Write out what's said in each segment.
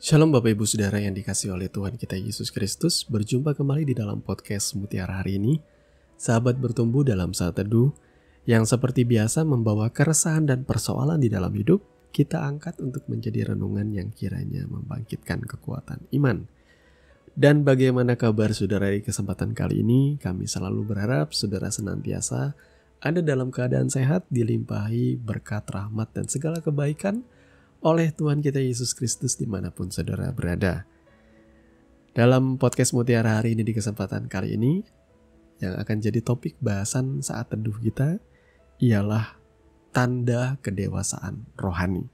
Shalom Bapak Ibu Saudara yang dikasihi oleh Tuhan kita Yesus Kristus. Berjumpa kembali di dalam podcast Mutiara hari ini. Sahabat bertumbuh dalam saat teduh yang seperti biasa membawa keresahan dan persoalan di dalam hidup, kita angkat untuk menjadi renungan yang kiranya membangkitkan kekuatan iman. Dan bagaimana kabar saudara di kesempatan kali ini? Kami selalu berharap saudara senantiasa ada dalam keadaan sehat, dilimpahi berkat rahmat dan segala kebaikan oleh Tuhan kita Yesus Kristus dimanapun saudara berada. Dalam podcast Mutiara hari ini di kesempatan kali ini, yang akan jadi topik bahasan saat teduh kita ialah tanda kedewasaan rohani.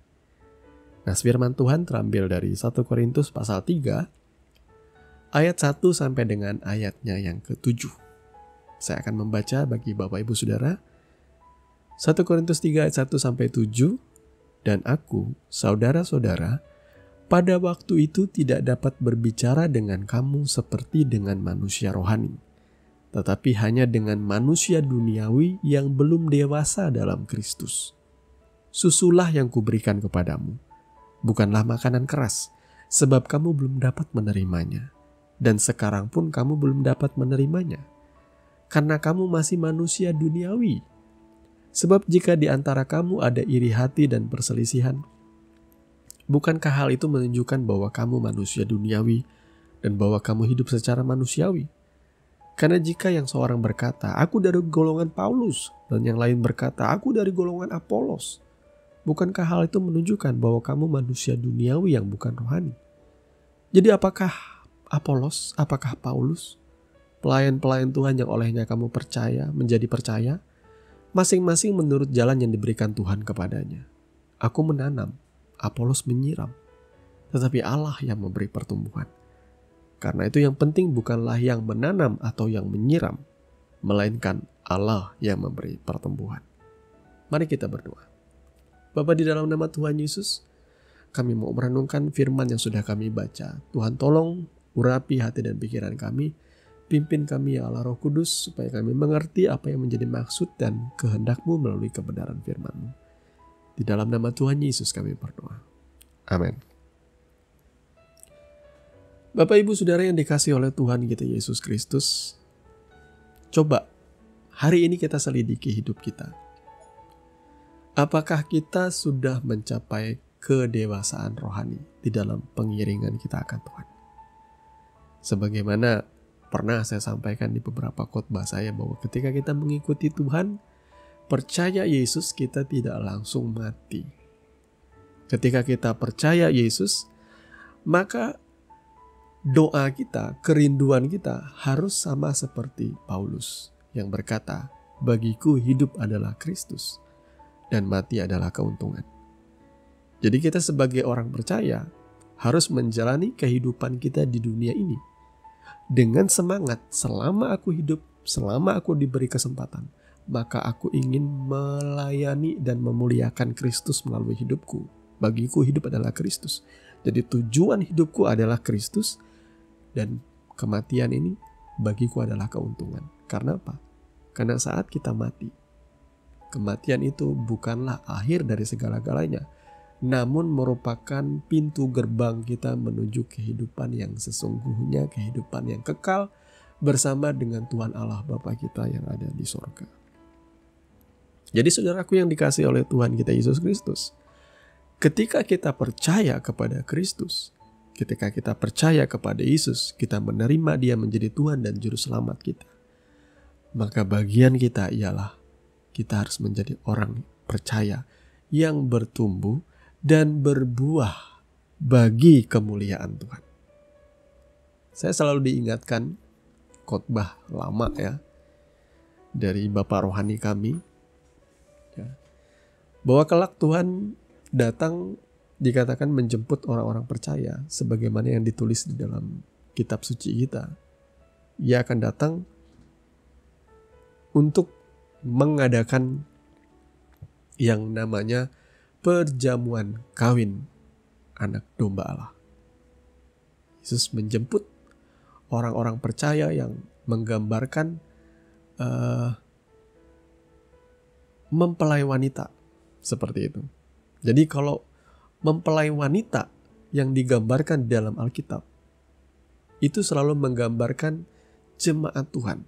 Nah, firman Tuhan terambil dari 1 Korintus pasal 3 ayat 1 sampai dengan ayatnya yang ke-7. Saya akan membaca bagi Bapak Ibu Saudara. 1 Korintus 3 ayat 1 sampai 7. Dan aku, saudara-saudara, pada waktu itu tidak dapat berbicara dengan kamu seperti dengan manusia rohani, tetapi hanya dengan manusia duniawi yang belum dewasa dalam Kristus. Susulah yang kuberikan kepadamu, bukanlah makanan keras, sebab kamu belum dapat menerimanya, dan sekarang pun kamu belum dapat menerimanya, karena kamu masih manusia duniawi. Sebab jika di antara kamu ada iri hati dan perselisihan, bukankah hal itu menunjukkan bahwa kamu manusia duniawi dan bahwa kamu hidup secara manusiawi? Karena jika yang seorang berkata, aku dari golongan Paulus, dan yang lain berkata, aku dari golongan Apolos, bukankah hal itu menunjukkan bahwa kamu manusia duniawi yang bukan rohani? Jadi apakah Apolos, apakah Paulus, pelayan-pelayan Tuhan yang olehnya kamu percaya, menjadi percaya? Masing-masing menurut jalan yang diberikan Tuhan kepadanya. Aku menanam, Apolos menyiram, tetapi Allah yang memberi pertumbuhan. Karena itu yang penting bukanlah yang menanam atau yang menyiram, melainkan Allah yang memberi pertumbuhan. Mari kita berdoa. Bapa, di dalam nama Tuhan Yesus, kami mau merenungkan firman yang sudah kami baca. Tuhan tolong urapi hati dan pikiran kami. Pimpin kami ya Allah Roh Kudus supaya kami mengerti apa yang menjadi maksud dan kehendak-Mu melalui kebenaran firman-Mu. Di dalam nama Tuhan Yesus kami berdoa. Amin. Bapak Ibu Saudara yang dikasihi oleh Tuhan kita Yesus Kristus, coba hari ini kita selidiki hidup kita. Apakah kita sudah mencapai kedewasaan rohani di dalam pengiringan kita akan Tuhan? Sebagaimana pernah saya sampaikan di beberapa khotbah saya bahwa ketika kita mengikuti Tuhan, percaya Yesus, kita tidak langsung mati. Ketika kita percaya Yesus, maka doa kita, kerinduan kita harus sama seperti Paulus yang berkata, bagiku hidup adalah Kristus dan mati adalah keuntungan. Jadi kita sebagai orang percaya harus menjalani kehidupan kita di dunia ini dengan semangat, selama aku hidup, selama aku diberi kesempatan, maka aku ingin melayani dan memuliakan Kristus melalui hidupku. Bagiku hidup adalah Kristus. Jadi tujuan hidupku adalah Kristus, dan kematian ini bagiku adalah keuntungan. Karena apa? Karena saat kita mati, kematian itu bukanlah akhir dari segala-galanya, namun merupakan pintu gerbang kita menuju kehidupan yang sesungguhnya, kehidupan yang kekal bersama dengan Tuhan Allah Bapa kita yang ada di sorga. Jadi saudaraku yang dikasihi oleh Tuhan kita Yesus Kristus, ketika kita percaya kepada Kristus, ketika kita percaya kepada Yesus, kita menerima Dia menjadi Tuhan dan Juru Selamat kita, maka bagian kita ialah kita harus menjadi orang percaya yang bertumbuh dan berbuah bagi kemuliaan Tuhan. Saya selalu diingatkan khotbah lama ya dari Bapak rohani kami ya, bahwa kelak Tuhan datang dikatakan menjemput orang-orang percaya sebagaimana yang ditulis di dalam kitab suci kita. Ia akan datang untuk mengadakan yang namanya perjamuan kawin anak domba Allah. Yesus menjemput orang-orang percaya yang menggambarkan mempelai wanita seperti itu. Jadi kalau mempelai wanita yang digambarkan di dalam Alkitab itu selalu menggambarkan jemaat Tuhan.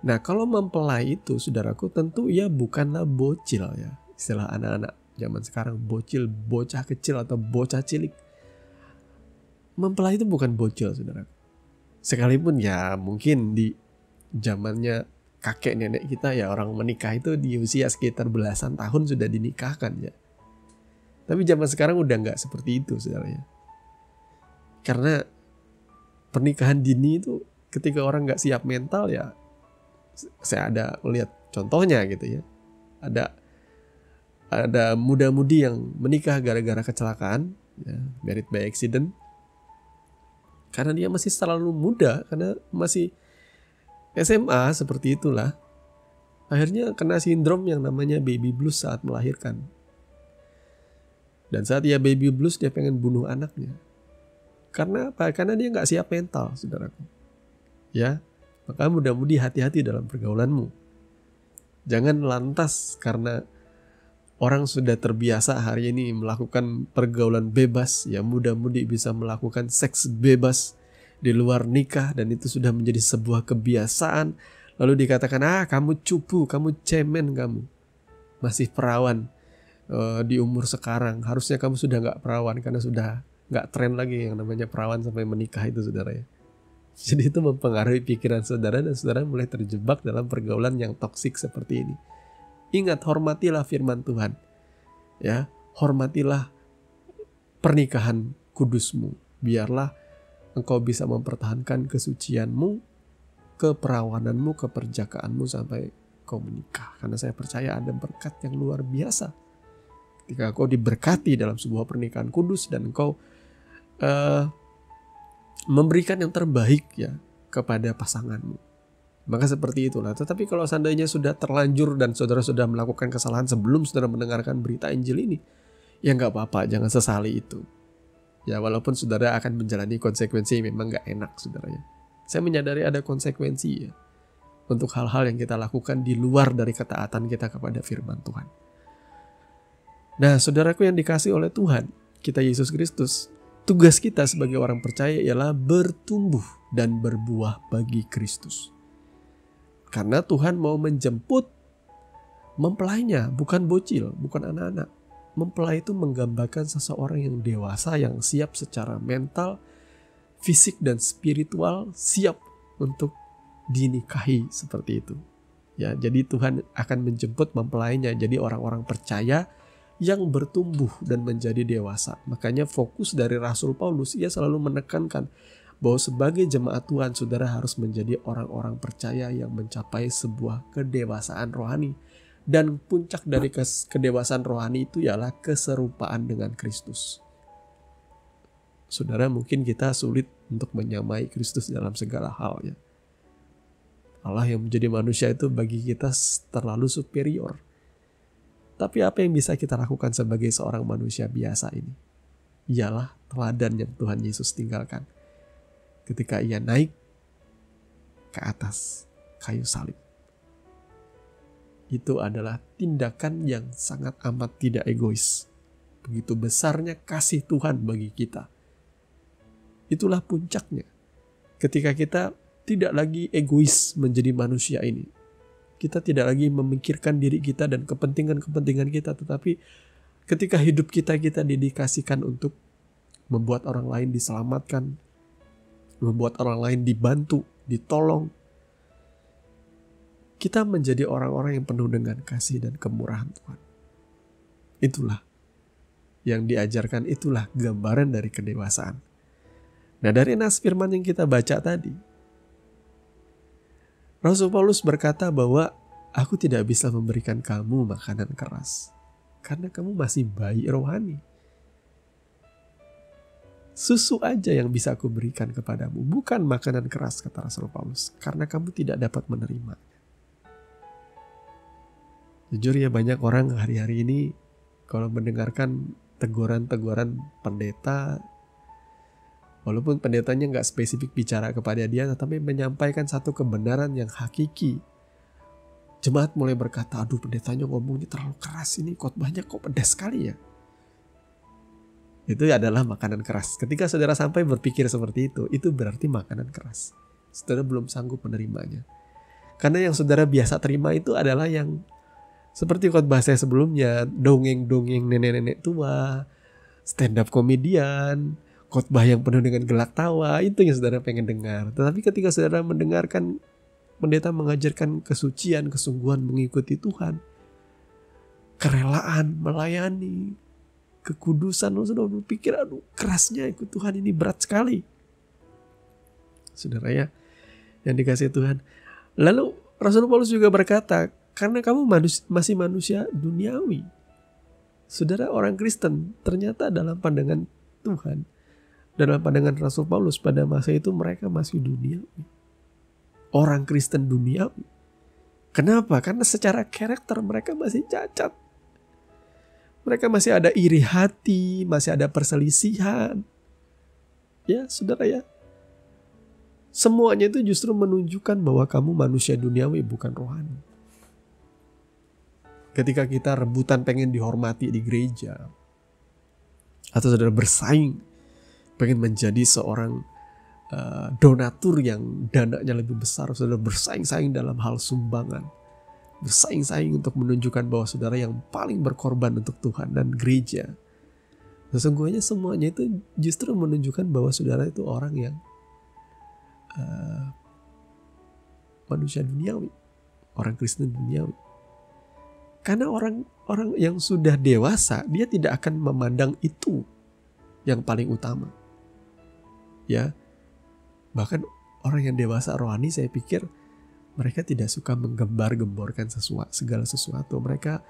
Nah, kalau mempelai itu, saudaraku, tentu ia bukanlah bocil ya. Istilah anak-anak zaman sekarang, bocil, bocah kecil atau bocah cilik. Mempelai itu bukan bocil, saudaraku. Sekalipun ya mungkin di zamannya kakek nenek kita ya orang menikah itu di usia sekitar belasan tahun sudah dinikahkan ya. Tapi zaman sekarang udah nggak seperti itu, saudara ya. Karena pernikahan dini itu ketika orang nggak siap mental ya, saya ada melihat contohnya gitu ya. Ada muda-mudi yang menikah gara-gara kecelakaan, ya, married by accident. Karena dia masih terlalu muda, karena masih SMA seperti itulah. Akhirnya kena sindrom yang namanya baby blues saat melahirkan. Dan saat dia baby blues dia pengen bunuh anaknya. Karena apa? Karena dia nggak siap mental, saudaraku. Ya, maka mudah-mudi hati-hati dalam pergaulanmu. Jangan lantas karena orang sudah terbiasa hari ini melakukan pergaulan bebas, ya mudah-mudi bisa melakukan seks bebas di luar nikah dan itu sudah menjadi sebuah kebiasaan. Lalu dikatakan, kamu cupu, kamu cemen, kamu masih perawan di umur sekarang. Harusnya kamu sudah nggak perawan karena sudah nggak tren lagi yang namanya perawan sampai menikah itu, saudara ya. Jadi itu mempengaruhi pikiran saudara dan saudara mulai terjebak dalam pergaulan yang toksik seperti ini. Ingat, hormatilah firman Tuhan. Ya, hormatilah pernikahan kudusmu. Biarlah engkau bisa mempertahankan kesucianmu, keperawananmu, keperjakaanmu sampai kau menikah. Karena saya percaya ada berkat yang luar biasa ketika kau diberkati dalam sebuah pernikahan kudus dan engkau memberikan yang terbaik ya kepada pasanganmu. Maka seperti itulah. Tetapi kalau seandainya sudah terlanjur dan saudara sudah melakukan kesalahan sebelum saudara mendengarkan berita Injil ini, ya nggak apa-apa, jangan sesali itu. Ya walaupun saudara akan menjalani konsekuensi memang nggak enak, saudara ya. Saya menyadari ada konsekuensi ya untuk hal-hal yang kita lakukan di luar dari ketaatan kita kepada firman Tuhan. Nah, saudaraku yang dikasihi oleh Tuhan, kita Yesus Kristus, tugas kita sebagai orang percaya ialah bertumbuh dan berbuah bagi Kristus. Karena Tuhan mau menjemput mempelainya, bukan bocil, bukan anak-anak. Mempelai itu menggambarkan seseorang yang dewasa, yang siap secara mental, fisik, dan spiritual, siap untuk dinikahi seperti itu. Ya, jadi Tuhan akan menjemput mempelainya, jadi orang-orang percaya yang bertumbuh dan menjadi dewasa. Makanya fokus dari Rasul Paulus, ia selalu menekankan bahwa sebagai jemaat Tuhan, saudara harus menjadi orang-orang percaya yang mencapai sebuah kedewasaan rohani. Dan puncak dari kedewasaan rohani itu ialah keserupaan dengan Kristus. Saudara, mungkin kita sulit untuk menyamai Kristus dalam segala hal ya. Allah yang menjadi manusia itu bagi kita terlalu superior. Tapi apa yang bisa kita lakukan sebagai seorang manusia biasa ini? Ialah teladan yang Tuhan Yesus tinggalkan ketika ia naik ke atas kayu salib. Itu adalah tindakan yang sangat amat tidak egois. Begitu besarnya kasih Tuhan bagi kita. Itulah puncaknya. Ketika kita tidak lagi egois menjadi manusia ini. Kita tidak lagi memikirkan diri kita dan kepentingan-kepentingan kita. Tetapi ketika hidup kita didedikasikan untuk membuat orang lain diselamatkan, membuat orang lain dibantu, ditolong. Kita menjadi orang-orang yang penuh dengan kasih dan kemurahan Tuhan. Itulah yang diajarkan, itulah gambaran dari kedewasaan. Nah, dari nas firman yang kita baca tadi, Rasul Paulus berkata bahwa aku tidak bisa memberikan kamu makanan keras karena kamu masih bayi rohani. Susu aja yang bisa aku berikan kepadamu, bukan makanan keras, kata Rasul Paulus, karena kamu tidak dapat menerimanya. Jujur ya, banyak orang hari-hari ini kalau mendengarkan teguran-teguran pendeta, walaupun pendetanya nggak spesifik bicara kepada dia, tetapi menyampaikan satu kebenaran yang hakiki. Jemaat mulai berkata, aduh pendetanya ngomongnya terlalu keras, ini khotbahnya kok pedas sekali ya. Itu adalah makanan keras. Ketika saudara sampai berpikir seperti itu berarti makanan keras. Saudara belum sanggup menerimanya. Karena yang saudara biasa terima itu adalah yang seperti khotbah saya sebelumnya, dongeng-dongeng nenek-nenek tua, stand up komedian, khotbah yang penuh dengan gelak tawa, itu yang saudara pengen dengar. Tetapi ketika saudara mendengarkan pendeta mengajarkan kesucian, kesungguhan mengikuti Tuhan, kerelaan melayani, kekudusan, lo sudah berpikir, aduh kerasnya ikut Tuhan ini berat sekali. Saudara ya, yang dikasihi Tuhan. Lalu Rasul Paulus juga berkata, karena kamu masih manusia duniawi. Saudara, orang Kristen ternyata dalam pandangan Tuhan, dalam pandangan Rasul Paulus pada masa itu mereka masih duniawi. Orang Kristen duniawi. Kenapa? Karena secara karakter mereka masih cacat. Mereka masih ada iri hati, masih ada perselisihan. Ya, saudara ya. Semuanya itu justru menunjukkan bahwa kamu manusia duniawi, bukan rohani. Ketika kita rebutan pengen dihormati di gereja, atau saudara bersaing, pengen menjadi seorang donatur yang dananya lebih besar, saudara bersaing-saing dalam hal sumbangan, bersaing-saing untuk menunjukkan bahwa saudara yang paling berkorban untuk Tuhan dan gereja. Sesungguhnya semuanya itu justru menunjukkan bahwa saudara itu orang yang manusia duniawi, orang Kristen duniawi. Karena orang yang sudah dewasa, dia tidak akan memandang itu yang paling utama. Ya, bahkan orang yang dewasa rohani, saya pikir mereka tidak suka menggembar-gemborkan segala sesuatu. Mereka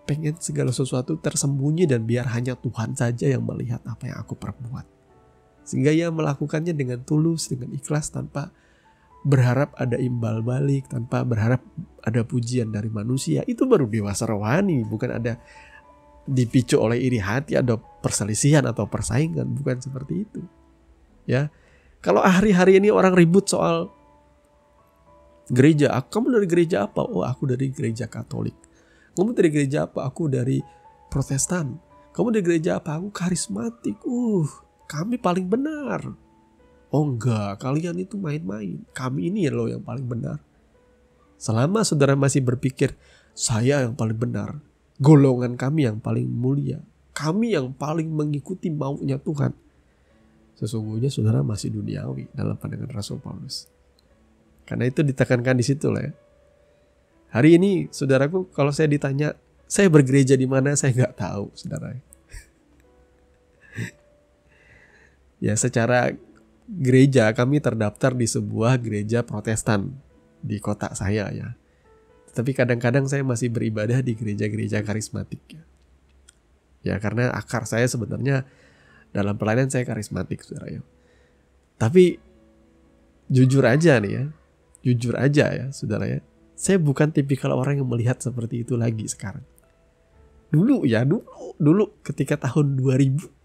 pengen segala sesuatu tersembunyi dan biar hanya Tuhan saja yang melihat apa yang aku perbuat. Sehingga ia melakukannya dengan tulus, dengan ikhlas, tanpa berharap ada imbal balik, tanpa berharap ada pujian dari manusia. Itu baru dewasa rohani, bukan ada dipicu oleh iri hati, ada perselisihan atau persaingan, bukan seperti itu. Ya, kalau hari-hari ini orang ribut soal gereja, kamu dari gereja apa? Oh, aku dari gereja Katolik. Kamu dari gereja apa? Aku dari Protestan. Kamu dari gereja apa? Aku karismatik. Kami paling benar. Oh enggak, kalian itu main-main. Kami ini loh yang paling benar. Selama saudara masih berpikir, saya yang paling benar, golongan kami yang paling mulia, kami yang paling mengikuti maunya Tuhan, sesungguhnya saudara masih duniawi dalam pandangan Rasul Paulus. Karena itu ditekankan di situ lah ya. Hari ini saudaraku, kalau saya ditanya, saya bergereja di mana, saya nggak tahu, saudara. Ya, secara gereja kami terdaftar di sebuah gereja Protestan di kota saya ya. Tapi kadang-kadang saya masih beribadah di gereja-gereja karismatik ya. Ya, karena akar saya sebenarnya dalam pelayanan saya karismatik, saudara ya. Tapi jujur aja nih ya. Jujur aja ya, saudara ya. Saya bukan tipikal orang yang melihat seperti itu lagi sekarang. Dulu ketika tahun 2000.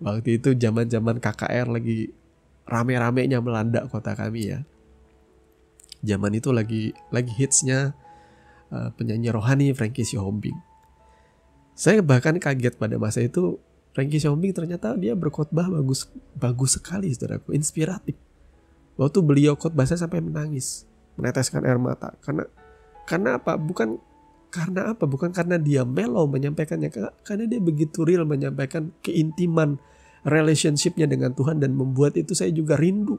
Waktu itu zaman-zaman KKR lagi rame-ramenya melanda kota kami ya. Zaman itu lagi hitsnya penyanyi rohani Frankie Sihombing. Saya bahkan kaget pada masa itu, Frankie Sihombing ternyata dia berkhotbah bagus sekali, saudaraku, inspiratif. Waktu beliau khotbah saya sampai menangis, meneteskan air mata. Karena apa? Bukan karena dia mellow menyampaikannya, karena dia begitu real menyampaikan keintiman relationship-nya dengan Tuhan, dan membuat itu saya juga rindu.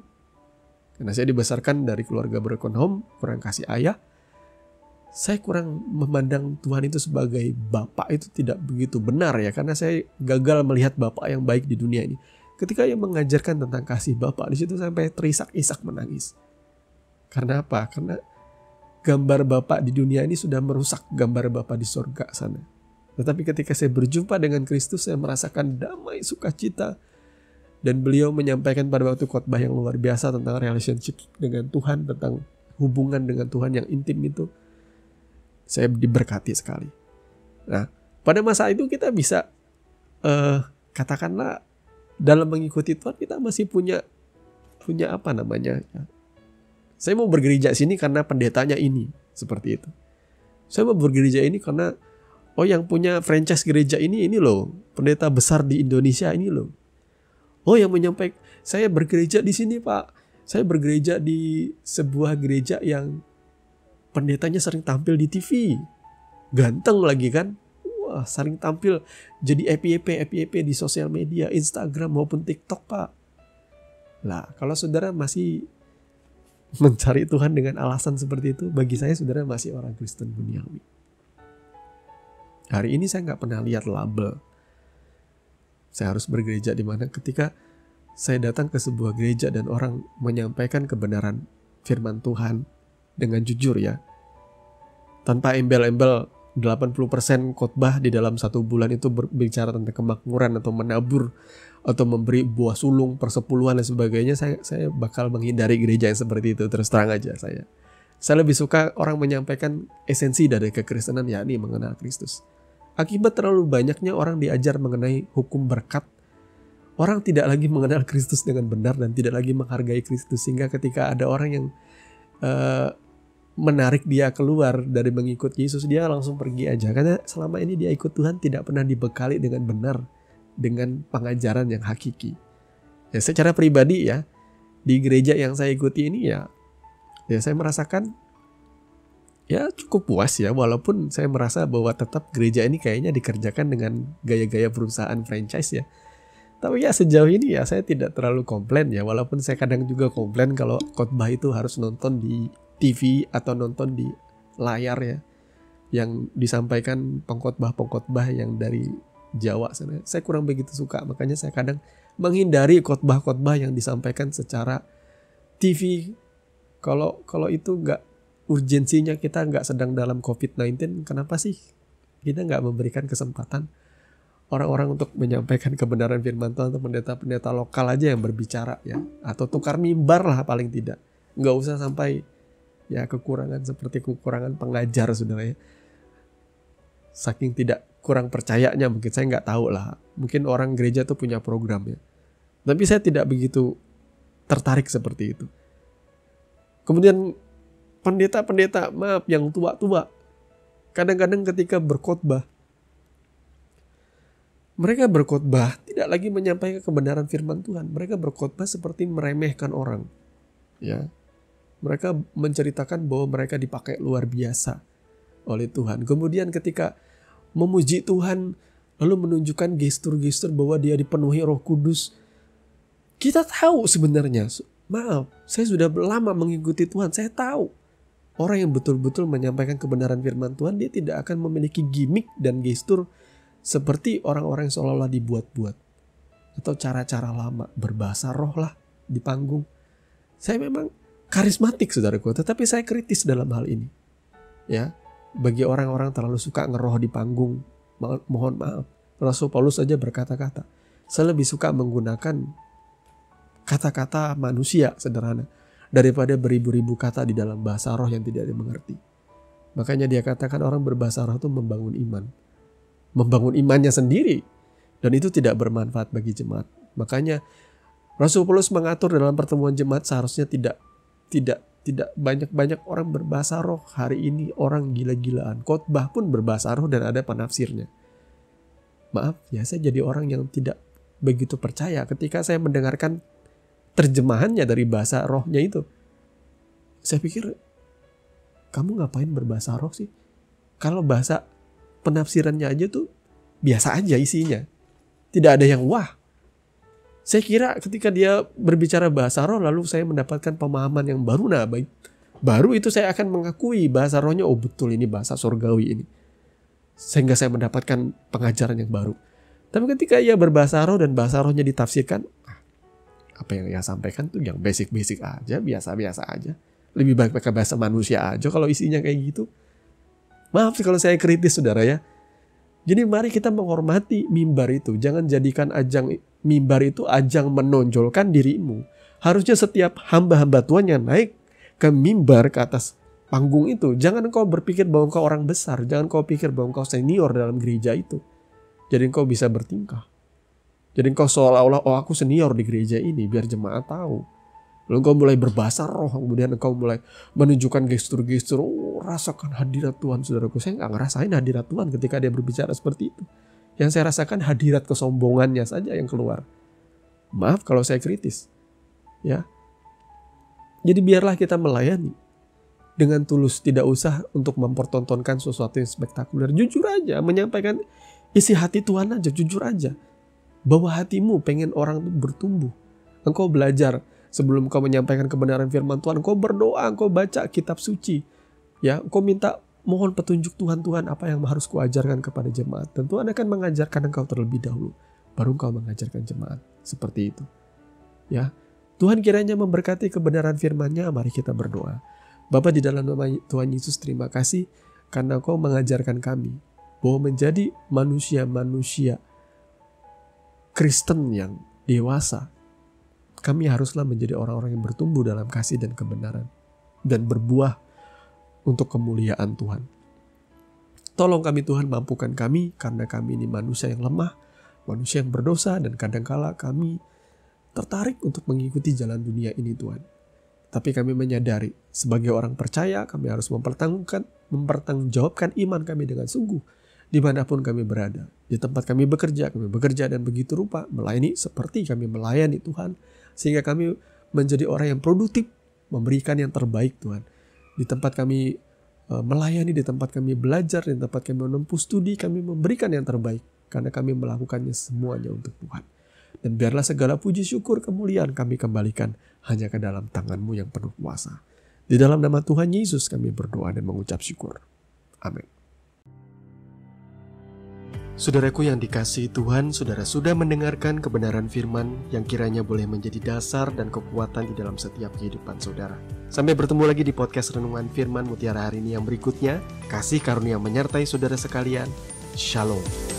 Karena saya dibesarkan dari keluarga broken home, kurang kasih ayah. Saya kurang memandang Tuhan itu sebagai bapak, itu tidak begitu benar ya, karena saya gagal melihat bapak yang baik di dunia ini. Ketika ia mengajarkan tentang kasih bapak, di situ sampai terisak-isak menangis. Karena apa? Karena gambar bapak di dunia ini sudah merusak gambar bapak di surga sana. Tetapi ketika saya berjumpa dengan Kristus, saya merasakan damai, sukacita. Dan beliau menyampaikan pada waktu khotbah yang luar biasa tentang relationship dengan Tuhan, tentang hubungan dengan Tuhan yang intim itu. Saya diberkati sekali. Nah, pada masa itu kita bisa katakanlah dalam mengikuti Tuhan kita masih punya apa namanya? Saya mau bergereja sini karena pendetanya ini, seperti itu. Saya mau bergereja ini karena Oh, yang punya franchise gereja ini loh, pendeta besar di Indonesia ini loh. Oh, yang menyampaikan, saya bergereja di sini Pak. Saya bergereja di sebuah gereja yang pendetanya sering tampil di TV. Ganteng lagi kan. Wah, sering tampil jadi FYP di sosial media, Instagram maupun TikTok Pak. Lah, kalau saudara masih mencari Tuhan dengan alasan seperti itu, bagi saya saudara masih orang Kristen duniawi. Hari ini saya nggak pernah lihat label saya harus bergereja di mana. Ketika saya datang ke sebuah gereja dan orang menyampaikan kebenaran firman Tuhan dengan jujur ya, tanpa embel-embel 80% khotbah di dalam 1 bulan itu berbicara tentang kemakmuran atau menabur atau memberi buah sulung, persepuluhan dan sebagainya, saya bakal menghindari gereja yang seperti itu. Terus terang aja saya lebih suka orang menyampaikan esensi dari kekristenan, yakni mengenal Kristus. Akibat terlalu banyaknya orang diajar mengenai hukum berkat, orang tidak lagi mengenal Kristus dengan benar dan tidak lagi menghargai Kristus, sehingga ketika ada orang yang menarik dia keluar dari mengikut Yesus, dia langsung pergi aja, karena selama ini dia ikut Tuhan tidak pernah dibekali dengan benar, dengan pengajaran yang hakiki. Ya, secara pribadi ya, di gereja yang saya ikuti ini ya saya merasakan ya cukup puas ya, walaupun saya merasa bahwa tetap gereja ini kayaknya dikerjakan dengan gaya-gaya perusahaan franchise ya. Tapi ya sejauh ini ya saya tidak terlalu komplain ya, walaupun saya kadang juga komplain kalau khotbah itu harus nonton di TV atau nonton di layar ya, yang disampaikan pengkhotbah yang dari Jawa sana. Saya kurang begitu suka, makanya saya kadang menghindari khotbah-khotbah yang disampaikan secara TV. Kalau itu nggak, urgensinya kita nggak sedang dalam COVID-19, kenapa sih kita nggak memberikan kesempatan orang-orang untuk menyampaikan kebenaran firman Tuhan, atau pendeta-pendeta lokal aja yang berbicara ya, atau tukar mimbar lah paling tidak. Nggak usah sampai ya kekurangan seperti kekurangan pengajar saudara ya. Saking tidak kurang percayanya mungkin, saya nggak tahu lah. Mungkin orang gereja tuh punya program ya. Tapi saya tidak begitu tertarik seperti itu. Kemudian pendeta-pendeta yang tua-tua, kadang-kadang ketika berkhotbah, mereka berkhotbah tidak lagi menyampaikan kebenaran firman Tuhan. Mereka berkhotbah seperti meremehkan orang. Ya, mereka menceritakan bahwa mereka dipakai luar biasa oleh Tuhan. Kemudian ketika memuji Tuhan, lalu menunjukkan gestur-gestur bahwa dia dipenuhi Roh Kudus. Kita tahu sebenarnya, maaf, saya sudah lama mengikuti Tuhan, saya tahu orang yang betul-betul menyampaikan kebenaran firman Tuhan, dia tidak akan memiliki gimmick dan gestur seperti orang-orang yang seolah-olah dibuat-buat, atau cara-cara lama, berbahasa roh lah di panggung. Saya memang karismatik saudaraku, tetapi saya kritis dalam hal ini. Ya, bagi orang-orang terlalu suka ngeroh di panggung, mohon maaf, Rasul Paulus saja berkata-kata, saya lebih suka menggunakan kata-kata manusia sederhana daripada beribu-ribu kata di dalam bahasa roh yang tidak dimengerti. Makanya dia katakan orang berbahasa roh itu membangun iman, membangun imannya sendiri, dan itu tidak bermanfaat bagi jemaat. Makanya Rasul Paulus mengatur dalam pertemuan jemaat seharusnya tidak banyak-banyak orang berbahasa roh. Hari ini orang gila-gilaan, khotbah pun berbahasa roh dan ada penafsirnya. Maaf ya, saya jadi orang yang tidak begitu percaya ketika saya mendengarkan terjemahannya dari bahasa rohnya itu. Saya pikir, kamu ngapain berbahasa roh sih? Kalau bahasa penafsirannya aja tuh biasa aja isinya, tidak ada yang wah. Saya kira ketika dia berbicara bahasa roh lalu saya mendapatkan pemahaman yang baru, nah baru itu saya akan mengakui bahasa rohnya, oh betul ini bahasa surgawi ini, sehingga saya mendapatkan pengajaran yang baru. Tapi ketika ia berbahasa roh dan bahasa rohnya ditafsirkan, apa yang ia sampaikan tuh yang basic-basic aja, biasa-biasa aja. Lebih baik pakai bahasa manusia aja kalau isinya kayak gitu. Maaf kalau saya kritis saudara ya. Jadi mari kita menghormati mimbar itu. Jangan jadikan ajang mimbar itu ajang menonjolkan dirimu. Harusnya setiap hamba-hamba Tuhan yang naik ke mimbar, ke atas panggung itu, jangan engkau berpikir bahwa engkau orang besar. Jangan engkau pikir bahwa engkau senior dalam gereja itu. Jadi engkau bisa bertingkah. Jadi engkau seolah-olah, oh aku senior di gereja ini, biar jemaat tahu. Lalu engkau mulai berbahasa roh, kemudian engkau mulai menunjukkan gestur-gestur, rasakan hadirat Tuhan, saudaraku. Saya nggak ngerasain hadirat Tuhan ketika dia berbicara seperti itu. Yang saya rasakan hadirat kesombongannya saja yang keluar. Maaf kalau saya kritis. Ya. Jadi biarlah kita melayani dengan tulus, tidak usah untuk mempertontonkan sesuatu yang spektakuler. Jujur aja, menyampaikan isi hati Tuhan aja, jujur aja. Bahwa hatimu pengen orang itu bertumbuh. Engkau belajar sebelum kau menyampaikan kebenaran firman Tuhan, engkau berdoa, engkau baca kitab suci. Ya, engkau minta mohon petunjuk Tuhan apa yang harus kuajarkan kepada jemaat. Dan Tuhan akan mengajarkan engkau terlebih dahulu, baru engkau mengajarkan jemaat. Seperti itu. Ya, Tuhan kiranya memberkati kebenaran firman-Nya. Mari kita berdoa. Bapa, di dalam nama Tuhan Yesus, terima kasih karena Engkau mengajarkan kami bahwa menjadi manusia-manusia Kristen yang dewasa, kami haruslah menjadi orang-orang yang bertumbuh dalam kasih dan kebenaran dan berbuah untuk kemuliaan Tuhan. Tolong kami Tuhan, mampukan kami karena kami ini manusia yang lemah, manusia yang berdosa, dan kadangkala kami tertarik untuk mengikuti jalan dunia ini Tuhan. Tapi kami menyadari sebagai orang percaya kami harus mempertanggungjawabkan iman kami dengan sungguh dimanapun kami berada. Di tempat kami bekerja dan begitu rupa melayani seperti kami melayani Tuhan, sehingga kami menjadi orang yang produktif, memberikan yang terbaik Tuhan. Di tempat kami melayani, di tempat kami belajar, di tempat kami menempuh studi, kami memberikan yang terbaik karena kami melakukannya semuanya untuk Tuhan. Dan biarlah segala puji syukur kemuliaan kami kembalikan hanya ke dalam tangan-Mu yang penuh kuasa. Di dalam nama Tuhan Yesus kami berdoa dan mengucap syukur. Amin. Saudaraku yang dikasihi Tuhan, saudara sudah mendengarkan kebenaran firman yang kiranya boleh menjadi dasar dan kekuatan di dalam setiap kehidupan saudara. Sampai bertemu lagi di podcast Renungan Firman Mutiara hari ini yang berikutnya. Kasih karunia menyertai saudara sekalian. Shalom.